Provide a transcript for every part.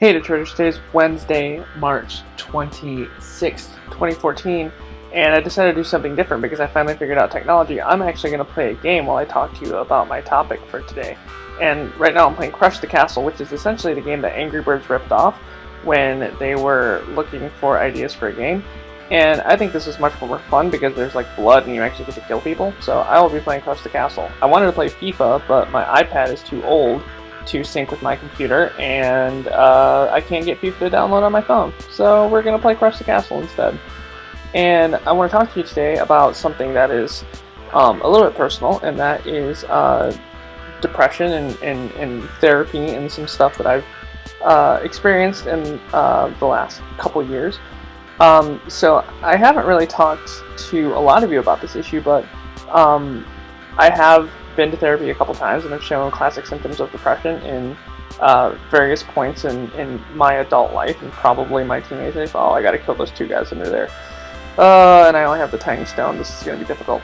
Hey Detroiters, today's Wednesday, March 26th, 2014, and I decided to do something different because I finally figured out technology. I'm actually going to play a game while I talk to you about my topic for today. And right now I'm playing Crush the Castle, which is essentially the game that Angry Birds ripped off when they were looking for ideas for a game. And I think this is much more fun because there's like blood and you actually get to kill people, so I will be playing Crush the Castle. I wanted to play FIFA, but my iPad is too old to sync with my computer, and I can't get FIFA to download on my phone. So we're going to play Crush the Castle instead. And I want to talk to you today about something that is a little bit personal, and that is depression and therapy and some stuff that I've experienced in the last couple years. So I haven't really talked to a lot of you about this issue, but I have been to therapy a couple times and have shown classic symptoms of depression in various points in my adult life and probably my teenage life. Oh, I gotta kill those two guys under there. And I only have the tiny stone. This is gonna be difficult.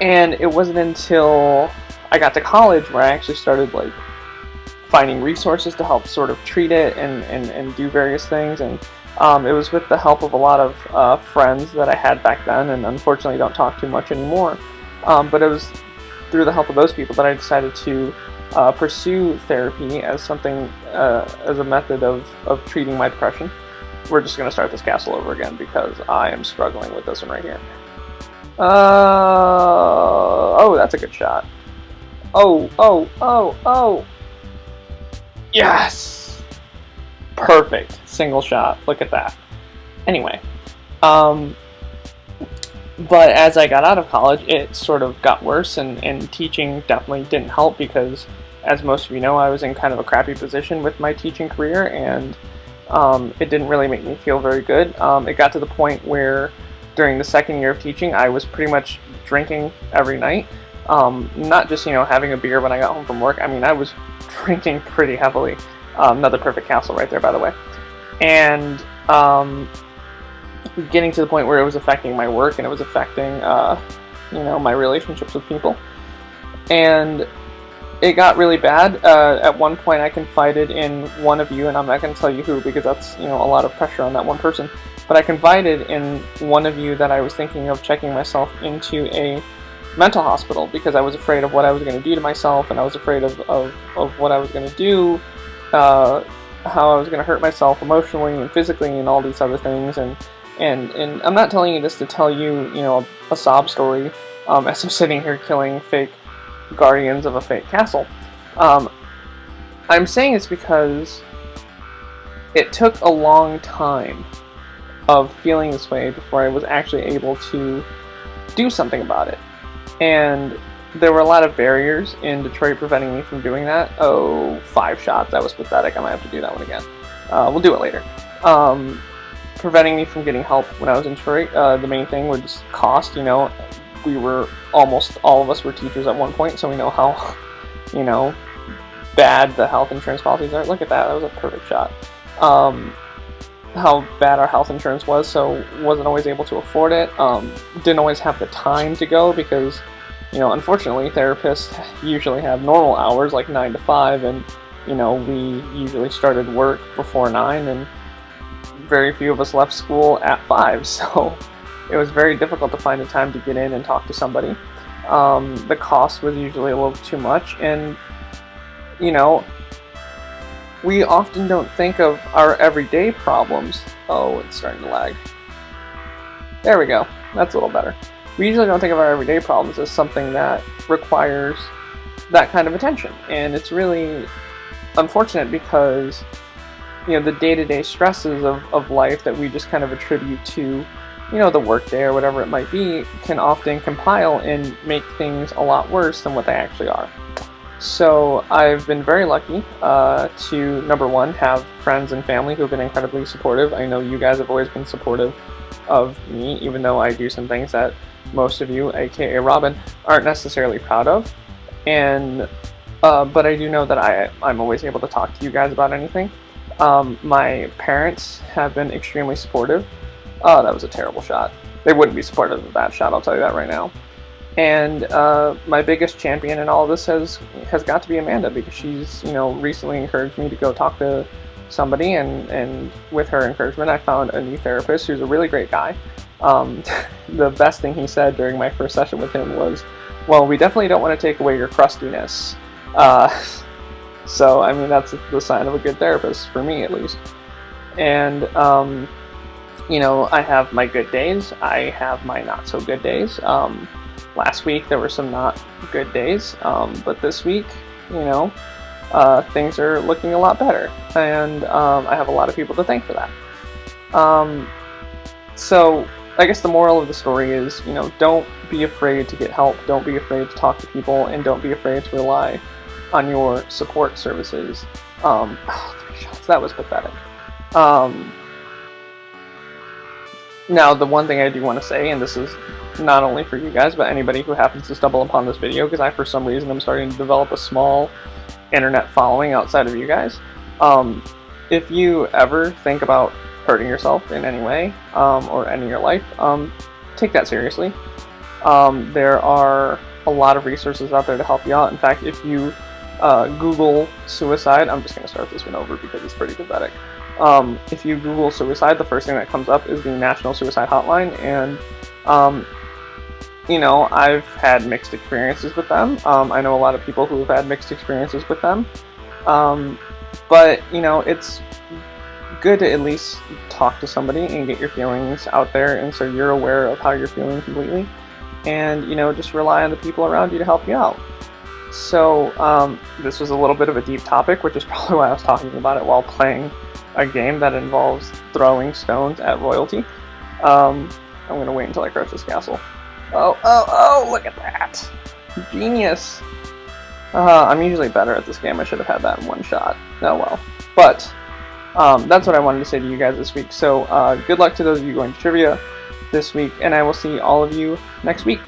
And it wasn't until I got to college where I actually started like finding resources to help sort of treat it and do various things. And it was with the help of a lot of friends that I had back then, and unfortunately don't talk too much anymore. But it was through the help of those people that I decided to pursue therapy as something, as a method of treating my depression. We're just going to start this castle over again because I am struggling with this one right here. Oh, that's a good shot. Oh. Yes! Perfect. Single shot. Look at that. Anyway. But as I got out of college, it sort of got worse, and teaching definitely didn't help because, as most of you know, I was in kind of a crappy position with my teaching career, and it didn't really make me feel very good. It got to the point where, during the second year of teaching, I was pretty much drinking every night. Not just, having a beer when I got home from work. I mean, I was drinking pretty heavily. Another perfect castle right there, by the way. And getting to the point where it was affecting my work and it was affecting, my relationships with people. And it got really bad. At one point, I confided in one of you, and I'm not going to tell you who because that's, a lot of pressure on that one person. But I confided in one of you that I was thinking of checking myself into a mental hospital because I was afraid of what I was going to do to myself, and I was afraid of what I was going to do, how I was going to hurt myself emotionally and physically and all these other things. And I'm not telling you this to tell you, a sob story as I'm sitting here killing fake guardians of a fake castle. I'm saying it's because it took a long time of feeling this way before I was actually able to do something about it. And there were a lot of barriers in Detroit preventing me from doing that. Oh, 5 shots. That was pathetic. I might have to do that one again. We'll do it later. Preventing me from getting help when I was in Detroit. The main thing was cost. We were almost all of us were teachers at one point, so we know how, bad the health insurance policies are. Look at that. That was a perfect shot. How bad our health insurance was, so wasn't always able to afford it. Didn't always have the time to go because, unfortunately, therapists usually have normal hours like 9 to 5, and we usually started work before 9, and very few of us left school at 5, so it was very difficult to find the time to get in and talk to somebody. The cost was usually a little too much, and we often don't think of our everyday problems. Oh, it's starting to lag. There we go. That's a little better. We usually don't think of our everyday problems as something that requires that kind of attention. And it's really unfortunate because, the day-to-day stresses of life that we just kind of attribute to, the workday or whatever it might be, can often compile and make things a lot worse than what they actually are. So I've been very lucky to, number one, have friends and family who have been incredibly supportive. I know you guys have always been supportive of me, even though I do some things that most of you, aka Robin, aren't necessarily proud of. And but I do know that I'm always able to talk to you guys about anything. My parents have been extremely supportive. Oh, that was a terrible shot. They wouldn't be supportive of that shot, I'll tell you that right now. And my biggest champion in all of this has got to be Amanda, because she's recently encouraged me to go talk to somebody, and with her encouragement, I found a new therapist who's a really great guy. The best thing he said during my first session with him was, "Well, we definitely don't want to take away your crustiness." So I mean, that's the sign of a good therapist, for me at least. And I have my good days. I have my not so good days. Last week there were some not good days, but this week, things are looking a lot better, and I have a lot of people to thank for that. So I guess the moral of the story is, don't be afraid to get help, don't be afraid to talk to people, and don't be afraid to rely on your support services. 3 shots, that was pathetic. Now, the one thing I do want to say, and this is not only for you guys, but anybody who happens to stumble upon this video, because I, for some reason, I'm starting to develop a small internet following outside of you guys. If you ever think about hurting yourself in any way, or ending your life, take that seriously. There are a lot of resources out there to help you out. In fact, if you Google suicide, I'm just going to start this one over because it's pretty pathetic. If you Google suicide, the first thing that comes up is the National Suicide Hotline, and I've had mixed experiences with them. I know a lot of people who have had mixed experiences with them, but it's good to at least talk to somebody and get your feelings out there, and so you're aware of how you're feeling completely, and just rely on the people around you to help you out. So this was a little bit of a deep topic, which is probably why I was talking about it while playing a game that involves throwing stones at royalty. I'm gonna wait until I crush this castle. Oh, look at that! Genius! I'm usually better at this game. I should have had that in one shot. Oh well. But that's what I wanted to say to you guys this week. So good luck to those of you going to trivia this week, and I will see all of you next week.